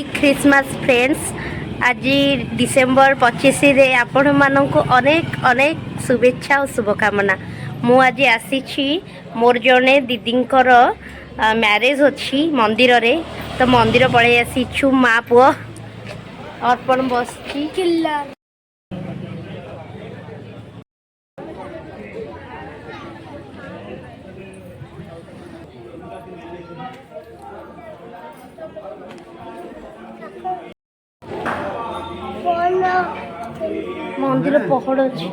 मेरी Christmas friends. आज December 25 रे आपण मानक अनेक अनेक शुभेच्छा और शुभकामना। मु आज आसी मोर जड़े दीदींकर मैरेज अच्छी मंदिर रे, तो मंदिर पलि आसीचु माँ पुओ अर्पण बस मंदिर पहड़ अच्छी।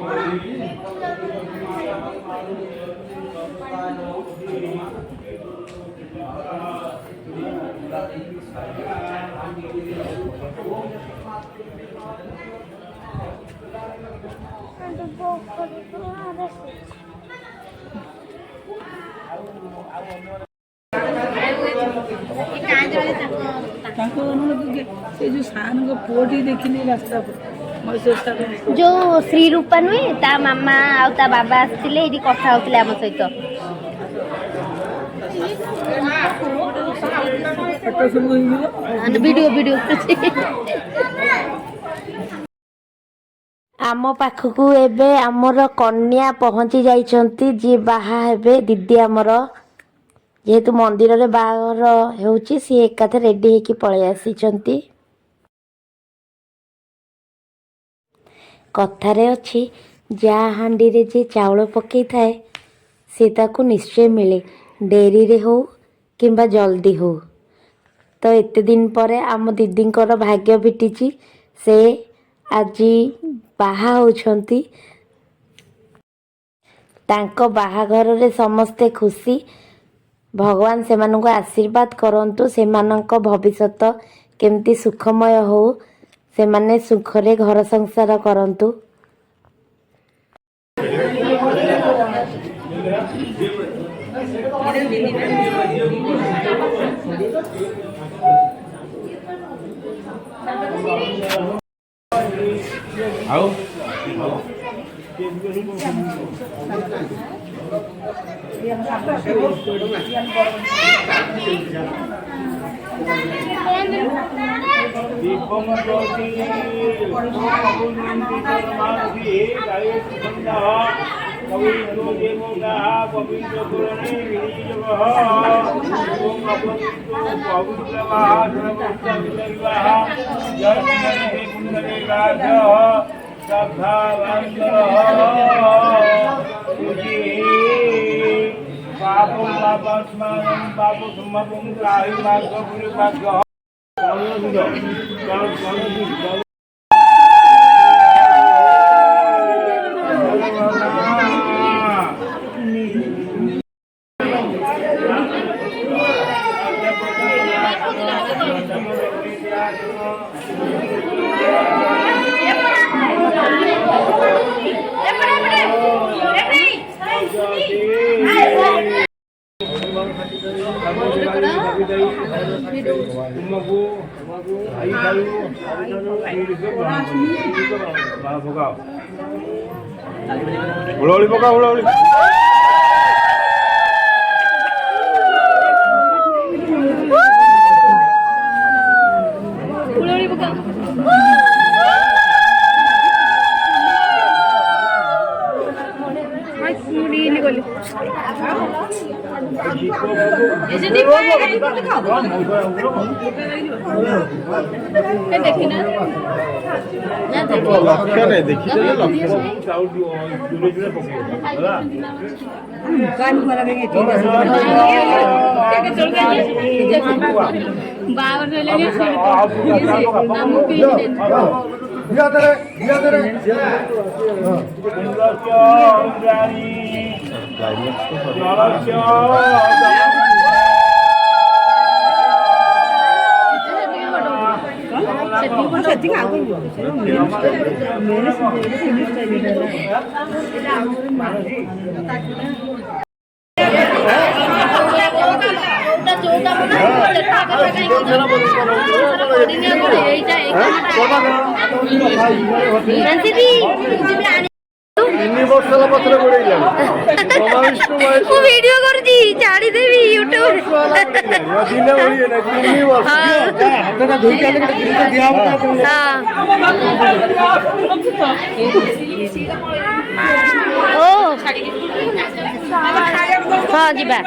जो सान पुओटी देखनी रास्ता जो श्री रूपा नुहे ता मामा आ ता बाबा आसते ये कथा होते आम सहित वीडियो वीडियो आम पाखक एबे आमर कन्या पहुँची जाइछंती जी बाहा हेबे दीदी आमर जेहेतु मंदिर रे बाहर होउची सी एकाथे रेडी हेकी पळै आसीचंती। कथारे अच्छी जा हांडी रे जे चाउल पकई थाए से ताकू निश्चय मिले, डेरी रे हो किंबा जल्दी हो। तो एते दिन परे आम दीदींकर भाग्य फिटिची, से आज बाहा होछंती। तांको बाहाघर रे समस्ते खुशी, भगवान से मानक आशीर्वाद करंतु, से मानक भविष्यत केमती सुखमय हो, से माने सुखरे घर संसार करंतु। आओ हुड़ोली पका हुड़ोली ମୁଁ ଭିଡିଓ କରୁଛି ଛାଡ଼ିଦେବି ୟୁଟ୍ୟୁବ। ଓ ହଁ ଯିବା।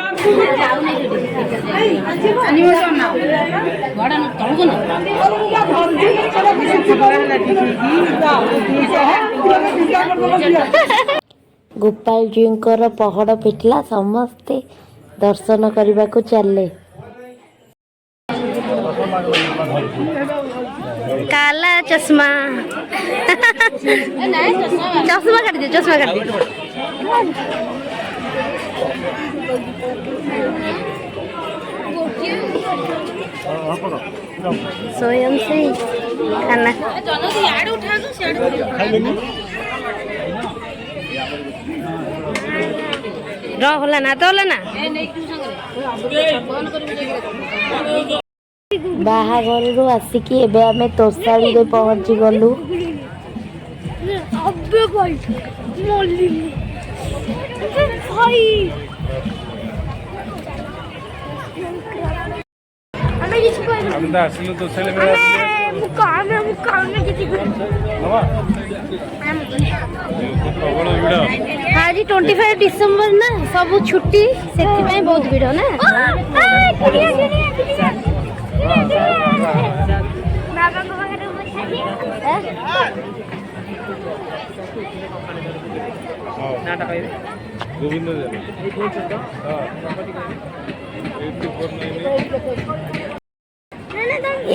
ଗୋପାଳଜୀଙ୍କର ପହଡ଼ ଫିଟିଲା, ସମସ୍ତେ ଦର୍ଶନ କରିବାକୁ ଚାଲିଲେ। काला चश्मा चश्मा काट दियो, चश्मा काट दियो। स्वयं से खाना होला ना तो होला ना ବାହାଘରରୁ ଆସିକି ଏବେ ଆମେ ତୋଷାଳୀରେ ପହଞ୍ଚି ଗଲୁ। आज 25 डिसेम्बर ना सब छुट्टी से बहुत भिड़ ना।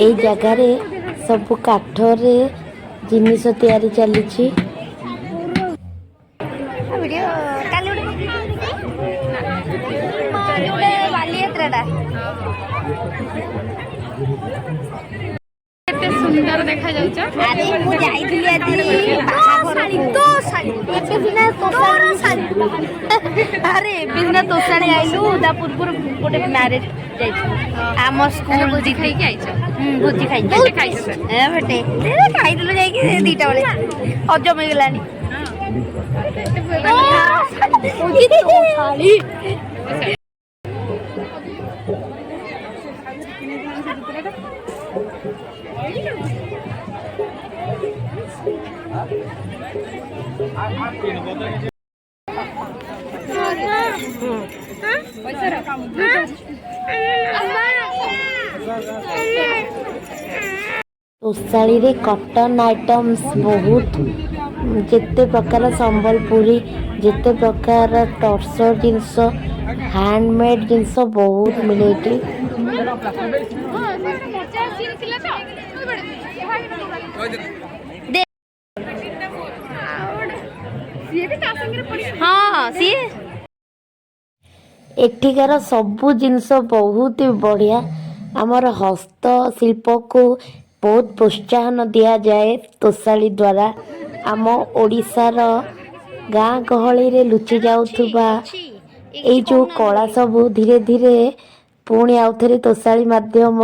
এই জায়গারে सब কাঠরে জিনিস তৈরি চালিছি। सुंदर देखा जाउछ। अरे मु जाइथिली आदि बाहाघर तो साड़ी एते बिना तोसाड़ी साड़ी। अरे बिना तोसाड़ी आइलु दा पूर्व गोटे मैरिज जाइछि आम स्कूल भोजी खाई के आइछ। भोजी खाइ केते खाइछ ए बेटे खाइ दिलो जाई के 2टा बेले हजम हो गेलानी। तोसाड़ी तोसाड़ी रे कॉटन आइटम्स बहुत जिते प्रकार संबलपुरी जिते प्रकार टर्सर जिनस हैंडमेड जिनस बहुत मिले। हाँ सी एठिकार सबू जिनस बहुत बढ़िया। आमर हस्तशिल्प को बहुत प्रोत्साहन दिया जाए तोसाली द्वारा। आम ओडिशार गाँ गहली रे लुचि जाउथुबा ए जो कला सबू धीरे धीरे पुणी आउ थे तोसाली माध्यम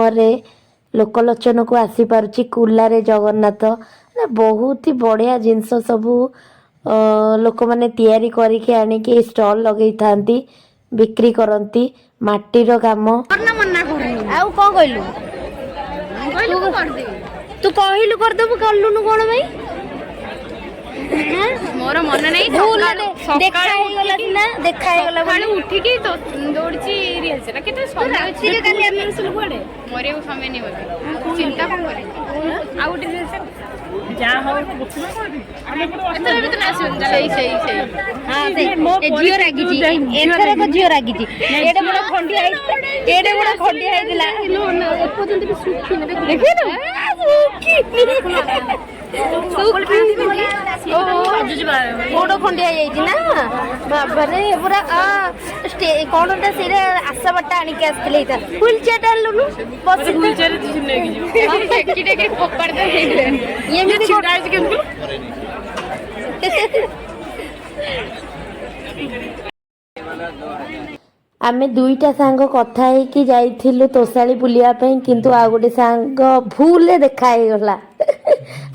लोकलोचन को आसी पारुची। कुलारे जगन्नाथ बहुत ही बढ़िया जिनस सबू लोक मैंने तैयारी करके आनिके स्टॉल लगे थांती बिक्री करती माटीर काम। आउ कौन कहलु तू कहलु करदेबु कलुनु कोन भाई मोर मन नहीं देखा गला खाली उठी के तो दौड़ची रिहर्सल केते समय अछि रे काली हम रिहर्सल कोडे मोरे समय नहीं होते चिंता कोन करे आ उठी रिहर्सल जा हो एतरे भी तो नासो सही हां सही ए जियो रागी जी एथरे को जियो रागी जी एडे बड़ा खंडी आइदिला एपर्यंत भी सुखी ने देखि ना गोड़ खंडिया ना बाबरे पूरा कौन से आशा बाटा आणिक आसते व्हील चेयर डालुनु बस व्हील चेयर आमे दुईटा सांग कथा कि जाइथिलु तोसाली बुलिया किंतु आ गोटे सांग भूल देखा गला।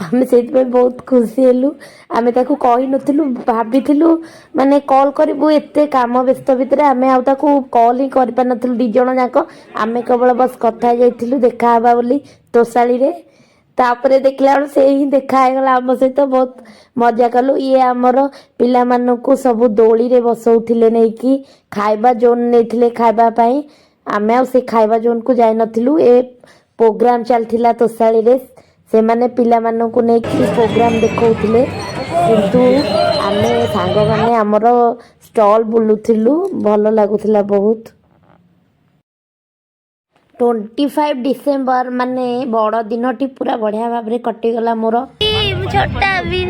ଆମେ ସେଇଥିପାଇଁ ବହୁତ ଖୁସି ହେଲୁ। ଆମେ ତାକୁ କହିନଥିଲୁ, ଭାବିଥିଲୁ ମାନେ କଲ୍ କରିବୁ, ଏତେ କାମ ବ୍ୟସ୍ତ ଭିତରେ ଆମେ ଆଉ ତାକୁ କଲ୍ ହିଁ କରିପାରିନଥିଲୁ 2 ଜଣ ଯାକ। ଆମେ କେବଳ ବସ୍ କଥା ହେଇଯାଇଥିଲୁ ଦେଖା ହେବା ବୋଲି ତୋଷାଳୀରେ। ତାପରେ ଦେଖିଲା ବେଳୁ ସେ ହିଁ ଦେଖା ହେଇଗଲା ଆମ ସହିତ, ବହୁତ ମଜା କଲୁ। ଇଏ ଆମର ପିଲାମାନଙ୍କୁ ସବୁ ଦୋଳିରେ ବସଉଥିଲେ ନେଇକି, ଖାଇବା ଜୋନ୍ ନେଇଥିଲେ ଖାଇବା ପାଇଁ। ଆମେ ଆଉ ସେ ଖାଇବା ଜୋନ୍କୁ ଯାଇନଥିଲୁ। ଏ ପ୍ରୋଗ୍ରାମ ଚାଲିଥିଲା ତୋଷାଳୀରେ, ସେମାନେ ପିଲାମାନଙ୍କୁ ନେଇକି ପ୍ରୋଗ୍ରାମ ଦେଖଉଥିଲେ, କିନ୍ତୁ ଆମେ ସାଙ୍ଗମାନେ ଆମର ଷ୍ଟଲ୍ ବୁଲୁଥିଲୁ, ଭଲ ଲାଗୁଥିଲା ବହୁତ। 25 ଡିସେମ୍ବର ମାନେ ବଡ଼ ଦିନଟି ପୁରା ବଢ଼ିଆ ଭାବରେ କଟିଗଲା ମୋର। ଛୋଟା ବି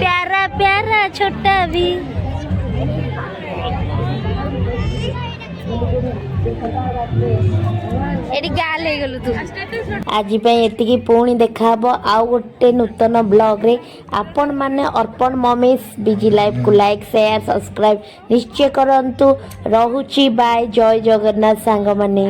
ପ୍ୟାରା ପ୍ୟାରା ଛୋଟା ବି। ଏଠି ଗାଲ ହେଇଗଲୁ ତୁ। ଆଜି ପାଇଁ ଏତିକି, ପୁଣି ଦେଖାହବ ଆଉ ଗୋଟେ ନୂତନ ବ୍ଲଗରେ। ଆପଣମାନେ ଅର୍ପଣ ମମିସ୍ ବିଜି ଲାଇଫକୁ ଲାଇକ୍ ସେୟାର ସବସ୍କ୍ରାଇବ୍ ନିଶ୍ଚୟ କରନ୍ତୁ। ରହୁଛି, ବାଏ, ଜୟ ଜଗନ୍ନାଥ ସାଙ୍ଗମାନେ।